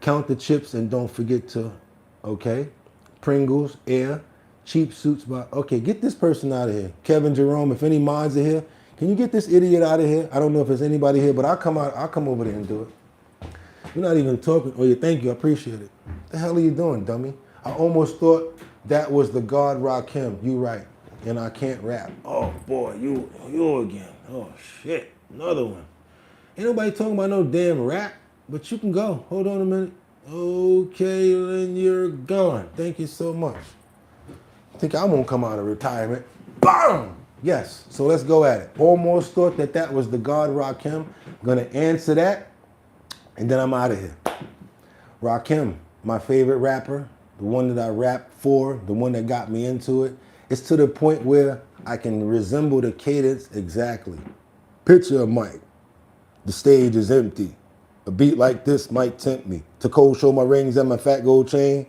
Count the chips and don't forget to, okay? Pringles, Air, cheap suits. Okay, get this person out of here. Kevin Jerome, if any mods are here, Can you get this idiot out of here? I don't know if there's anybody here, but I'll come out. I'll come over there and do it. You're not even talking. Oh, yeah, thank you. I appreciate it. What the hell are you doing, dummy? I almost thought that was the God Rakim. You right. And I can't rap. Oh, boy, you again. Oh, shit. Another one. Ain't nobody talking about no damn rap, but you can go. Hold on a minute. Okay, then you're gone. Thank you so much. I think I won't come out of retirement. BAM! Yes, so let's go at it. Almost thought that was the God Rakim. Gonna answer that, and then I'm out of here. Rakim, my favorite rapper, the one that I rap for, the one that got me into it. It's to the point where I can resemble the cadence exactly. Picture a mic. The stage is empty. A beat like this might tempt me. To cold show my rings and my fat gold chain.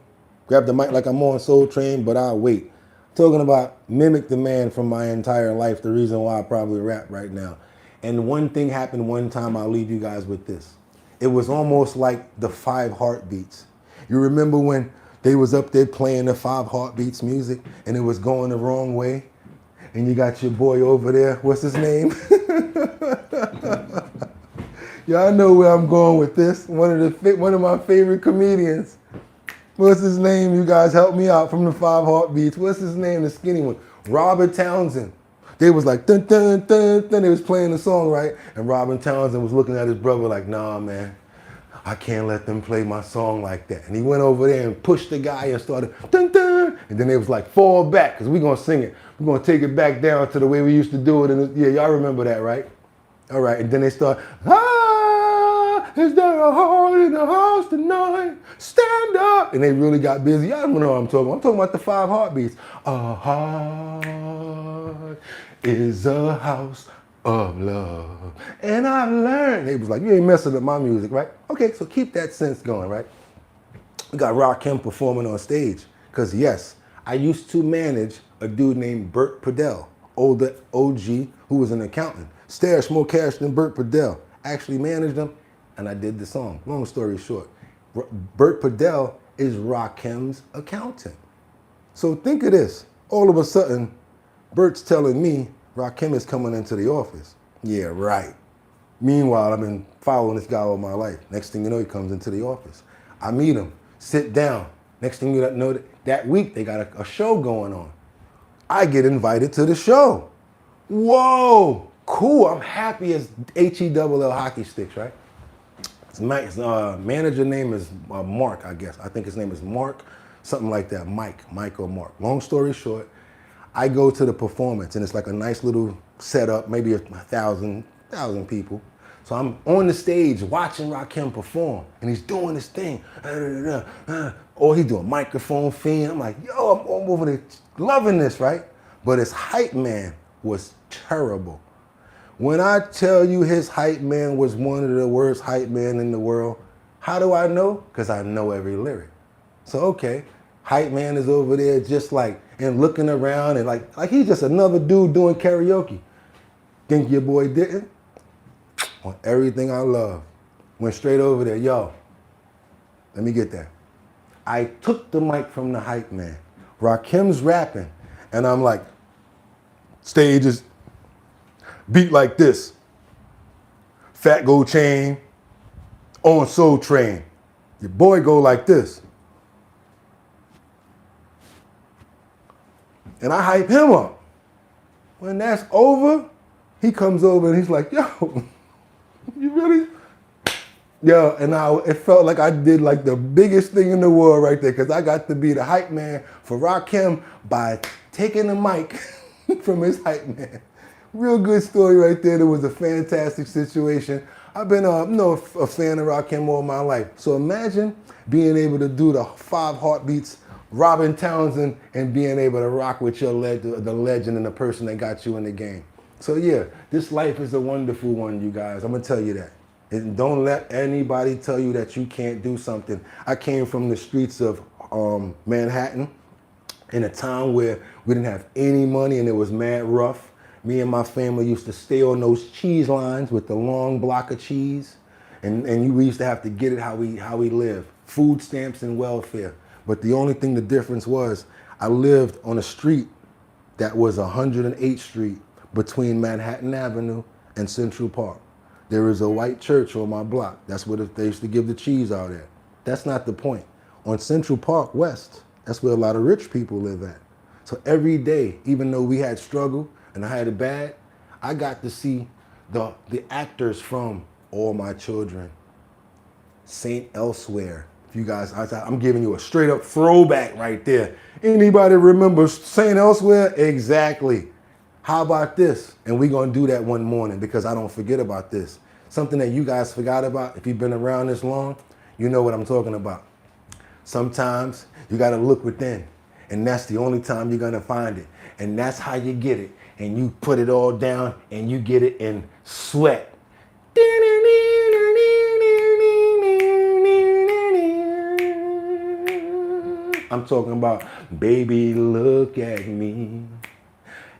Grab the mic like I'm on Soul Train, but I'll wait. Talking about mimic the man from my entire life, the reason why I probably rap right now. And one thing happened one time, I'll leave you guys with this. It was almost like the 5 Heartbeats. You remember when they was up there playing the 5 Heartbeats music and it was going the wrong way? And you got your boy over there, what's his name? Y'all know where I'm going with this. One of my favorite comedians. What's his name? You guys help me out from the 5 Heartbeats. What's his name? The skinny one. Robert Townsend. They was like, dun, dun, dun, dun. They was playing the song, right? And Robert Townsend was looking at his brother like, nah, man, I can't let them play my song like that. And he went over there and pushed the guy and started, dun, dun. And then they was like, fall back, because we're going to sing it. We're going to take it back down to the way we used to do it. And yeah, y'all remember that, right? All right. And then they start, is there a heart in the house tonight? Stand up. And they really got busy. I don't know what I'm talking about. I'm talking about the 5 Heartbeats. A heart is a house of love. And I learned. They was like, you ain't messing up my music, right? Okay, so keep that sense going, right? We got Rakim performing on stage. Because yes, I used to manage a dude named Bert Padell, older OG, who was an accountant. Stash more cash than Bert Padell. Actually managed him. And I did the song. Long story short, Bert Padell is Rakim's accountant. So think of this. All of a sudden, Bert's telling me Rakim is coming into the office. Yeah, right. Meanwhile, I've been following this guy all my life. Next thing you know, he comes into the office. I meet him, sit down. Next thing you know, that week they got a show going on. I get invited to the show. Whoa, cool. I'm happy as H+our hockey sticks, right? His manager name is Mark, I guess. I think his name is Mark, something like that. Mike or Mark. Long story short, I go to the performance and it's like a nice little setup, maybe 1,000 people. So I'm on the stage watching Rakim perform and he's doing his thing. Or he's doing microphone fiend. I'm like, yo, I'm over there loving this, right? But his hype man was terrible. When I tell you his hype man was one of the worst hype men in the world, how do I know? Because I know every lyric. So, okay, hype man is over there just like, and looking around and like he's just another dude doing karaoke. Think your boy didn't? On everything I love. Went straight over there, yo, let me get that. I took the mic from the hype man. Rakim's rapping, and I'm like, stage is beat like this. Fat gold chain, on Soul Train. Your boy go like this. And I hype him up. When that's over, he comes over and he's like, yo, you really? Yo, and it felt like I did like the biggest thing in the world right there because I got to be the hype man for Rakim by taking the mic from his hype man. Real good story right there. It was a fantastic situation. I've been a fan of Rakim all my life. So imagine being able to do the 5 Heartbeats, Robin Townsend, and being able to rock with the legend and the person that got you in the game. So yeah, this life is a wonderful one, you guys. I'm gonna tell you that. And don't let anybody tell you that you can't do something. I came from the streets of Manhattan in a town where we didn't have any money and it was mad rough. Me and my family used to stay on those cheese lines with the long block of cheese. And we used to have to get it how we live. Food stamps and welfare. But the only thing the difference was, I lived on a street that was 108th Street, between Manhattan Avenue and Central Park. There is a white church on my block. That's where they used to give the cheese out at. That's not the point. On Central Park West, that's where a lot of rich people live at. So every day, even though we had struggle and I had it bad, I got to see the actors from All My Children, Saint Elsewhere. If you guys, I'm giving you a straight up throwback right there. Anybody remember Saint Elsewhere? Exactly. How about this? And we're going to do that one morning because I don't forget about this. Something that you guys forgot about, if you've been around this long, you know what I'm talking about. Sometimes you got to look within, and that's the only time you're going to find it. And that's how you get it. And you put it all down and you get it in sweat. I'm talking about, baby, look at me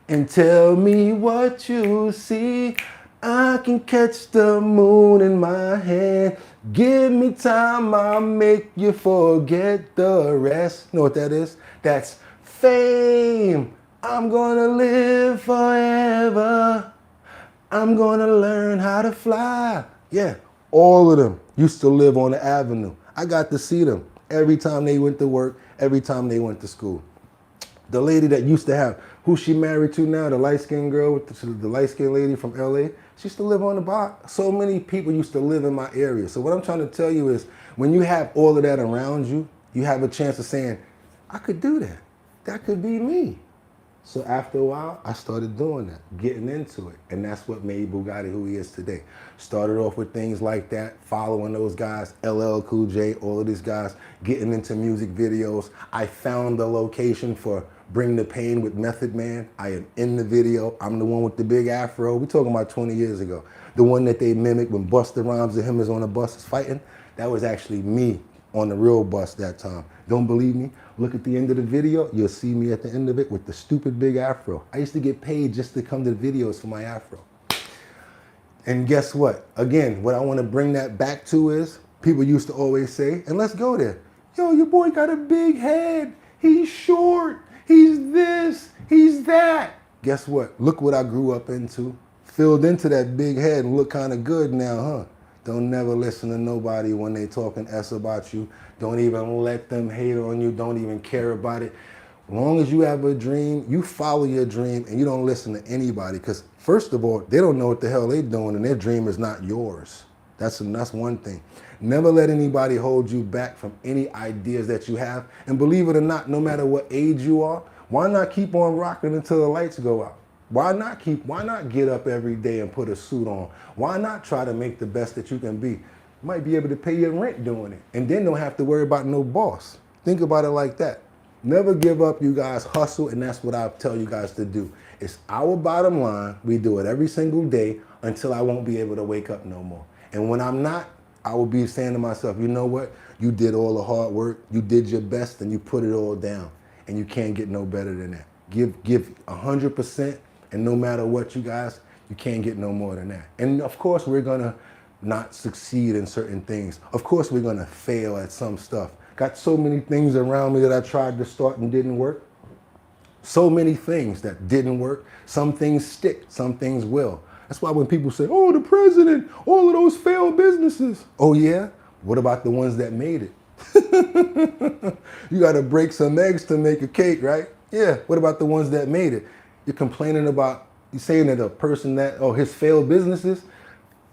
and tell me what you see. I can catch the moon in my hand. Give me time, I'll make you forget the rest. Know what that is? That's fame. I'm gonna live forever. I'm gonna learn how to fly. Yeah, all of them used to live on the avenue. I got to see them every time they went to work, every time they went to school. The lady that used to have, who she married to now, the light-skinned girl, with the light-skinned lady from LA, she used to live on the block. So many people used to live in my area. So what I'm trying to tell you is, when you have all of that around you, you have a chance of saying, I could do that. That could be me. So after a while, I started doing that, getting into it. And that's what made Bugatti who he is today. Started off with things like that, following those guys, LL Cool J, all of these guys, getting into music videos. I found the location for Bring the Pain with Method Man. I am in the video. I'm the one with the big afro. We're talking about 20 years ago. The one that they mimicked when Busta Rhymes and him is on the bus fighting. That was actually me on the real bus that time. Don't believe me? Look at the end of the video. You'll see me at the end of it with the stupid big afro. I used to get paid just to come to the videos for my afro. And guess what? Again, what I want to bring that back to is, people used to always say, and let's go there, yo, your boy got a big head. He's short. He's this. He's that. Guess what? Look what I grew up into. Filled into that big head and look kind of good now, huh? Don't never listen to nobody when they talking S about you. Don't even let them hate on you. Don't even care about it. As long as you have a dream, you follow your dream and you don't listen to anybody. Because first of all, they don't know what the hell they're doing and their dream is not yours. That's one thing. Never let anybody hold you back from any ideas that you have. And believe it or not, no matter what age you are, why not keep on rocking until the lights go out? Why not get up every day and put a suit on? Why not try to make the best that you can be? You might be able to pay your rent doing it and then don't have to worry about no boss. Think about it like that. Never give up, you guys. Hustle, and that's what I tell you guys to do. It's our bottom line. We do it every single day until I won't be able to wake up no more. And when I'm not, I will be saying to myself, you know what? You did all the hard work. You did your best and you put it all down. And you can't get no better than that. Give 100%. And no matter what, you guys, you can't get no more than that. And of course, we're gonna not succeed in certain things. Of course, we're gonna fail at some stuff. Got so many things around me that I tried to start and didn't work. So many things that didn't work. Some things stick, some things will. That's why when people say, oh, the president, all of those failed businesses. Oh yeah? What about the ones that made it? You gotta break some eggs to make a cake, right? Yeah, what about the ones that made it? You're complaining about, you're saying that a person that, oh, his failed businesses,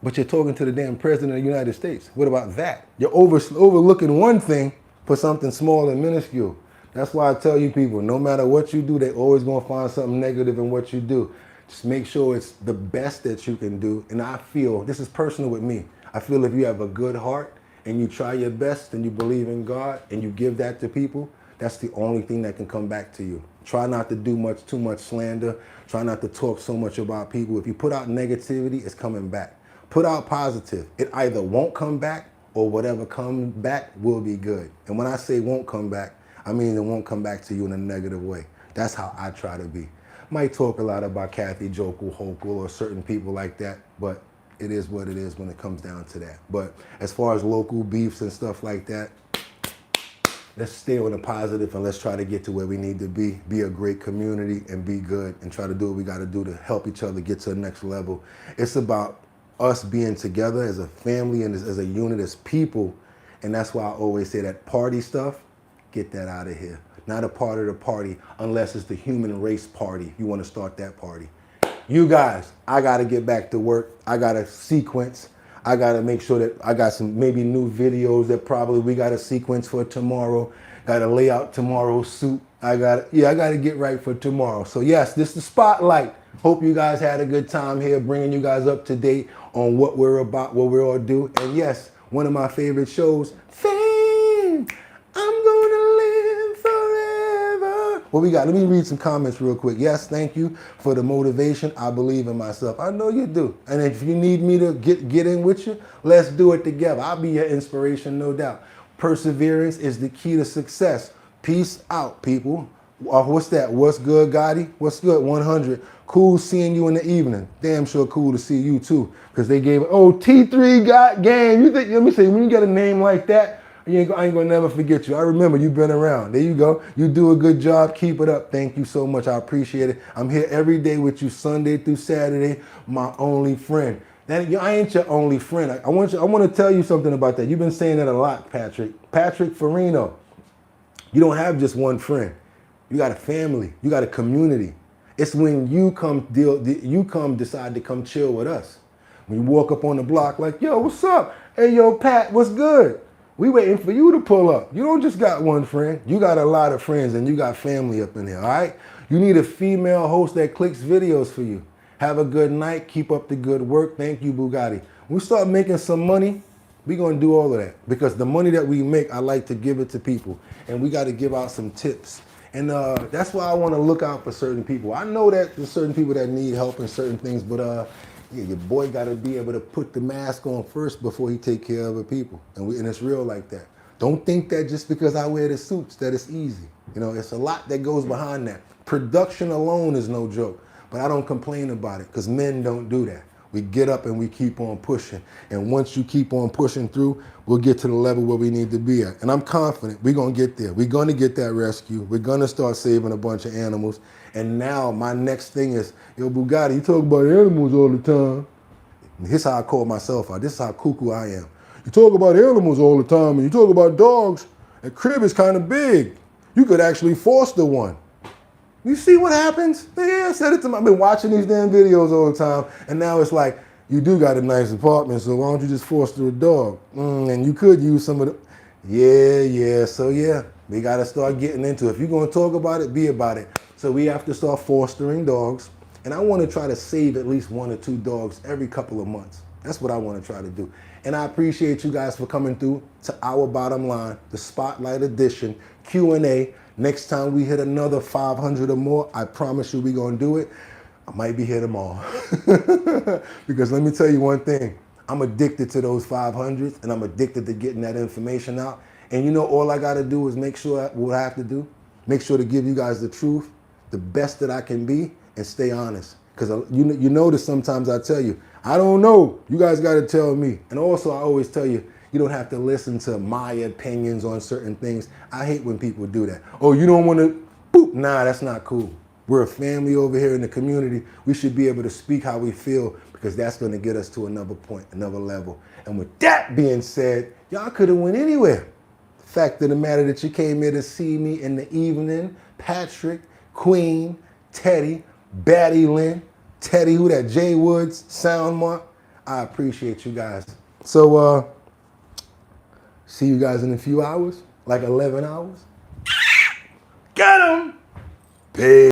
but you're talking to the damn president of the United States. What about that? You're overlooking one thing for something small and minuscule. That's why I tell you people, no matter what you do, they always gonna find something negative in what you do. Just make sure it's the best that you can do. And I feel, this is personal with me, I feel if you have a good heart and you try your best and you believe in God and you give that to people, that's the only thing that can come back to you. Try not to do too much slander. Try not to talk so much about people. If you put out negativity, it's coming back. Put out positive. It either won't come back or whatever comes back will be good. And when I say won't come back, I mean it won't come back to you in a negative way. That's how I try to be. Might talk a lot about Kathy Jokel, Hochul, or certain people like that, but it is what it is when it comes down to that. But as far as local beefs and stuff like that, let's stay on the positive and let's try to get to where we need to be a great community and be good and try to do what we got to do to help each other get to the next level. It's about us being together as a family and as a unit, as people. And that's why I always say that party stuff, get that out of here. Not a part of the party unless it's the human race party. You want to start that party. You guys, I got to get back to work. I got to sequence. I got to make sure that I got some maybe new videos that probably we got to sequence for tomorrow. Got to lay out tomorrow's suit. I got to get right for tomorrow. So yes, this is the spotlight. Hope you guys had a good time here, bringing you guys up to date on what we're about, what we're all do. And yes, one of my favorite shows, Fame. I'm gonna live forever. What we got? Let me read some comments real quick. Yes, thank you for the motivation. I believe in myself. I know you do. And if you need me to get in with you, let's do it together. I'll be your inspiration, no doubt. Perseverance is the key to success. Peace out, people. What's that? What's good, Gotti? What's good? 100. Cool seeing you in the evening. Damn sure cool to see you too. Because they gave, oh, T3 got game. You think, let me say, when you get a name like that, I ain't gonna never forget you. I remember you've been around. There you go. You do a good job. Keep it up. Thank you so much. I appreciate it. I'm here every day with you, Sunday through Saturday. My only friend. I ain't your only friend. I want to tell you something about that. You've been saying that a lot, Patrick. Patrick Farino. You don't have just one friend. You got a family. You got a community. It's when you decide to come chill with us. When you walk up on the block like, yo, what's up? Hey, yo, Pat, what's good? We waiting for you to pull up. You don't just got one friend. You got a lot of friends and you got family up in here, all right? You need a female host that clicks videos for you. Have a good night. Keep up the good work. Thank you, Bugatti. When we start making some money, we're going to do all of that. Because the money that we make, I like to give it to people. And we got to give out some tips. And that's why I want to look out for certain people. I know that there's certain people that need help in certain things, but yeah, your boy got to be able to put the mask on first before he take care of other people. And it's real like that. Don't think that just because I wear the suits that it's easy. You know, it's a lot that goes behind that. Production alone is no joke, but I don't complain about it because men don't do that. We get up and we keep on pushing. And once you keep on pushing through, we'll get to the level where we need to be at. And I'm confident we're going to get there. We're going to get that rescue. We're going to start saving a bunch of animals. And now my next thing is, yo, Bugatti, you talk about animals all the time. And here's how I call myself out. This is how cuckoo I am. You talk about animals all the time and you talk about dogs. The crib is kind of big. You could actually foster one. You see what happens? Yeah, I said it to my, I've been watching these damn videos all the time, and now it's like, you do got a nice apartment, so why don't you just foster a dog? And you could use some of the, so yeah, we got to start getting into it. If you're going to talk about it, be about it. So we have to start fostering dogs, and I want to try to save at least 1 or 2 dogs every couple of months. That's what I want to try to do. And I appreciate you guys for coming through to Our Bottom Line, the Spotlight Edition, Q&A. Next time we hit another 500 or more, I promise you we're going to do it. I might be here tomorrow. Because let me tell you one thing. I'm addicted to those 500s, and I'm addicted to getting that information out. And you know, all I got to do is make sure what I have to do, make sure to give you guys the truth, the best that I can be, and stay honest. Because you notice sometimes I tell you, I don't know. You guys got to tell me. And also I always tell you, you don't have to listen to my opinions on certain things. I hate when people do that. Oh, you don't want to, boop. Nah, that's not cool. We're a family over here in the community. We should be able to speak how we feel because that's going to get us to another point, another level. And with that being said, y'all could have went anywhere. The fact of the matter that you came here to see me in the evening, Patrick, Queen, Teddy, Batty Lynn, Teddy, who that, Jay Woods, Soundmark. I appreciate you guys. So, see you guys in a few hours, like 11 hours. Get 'em! Peace.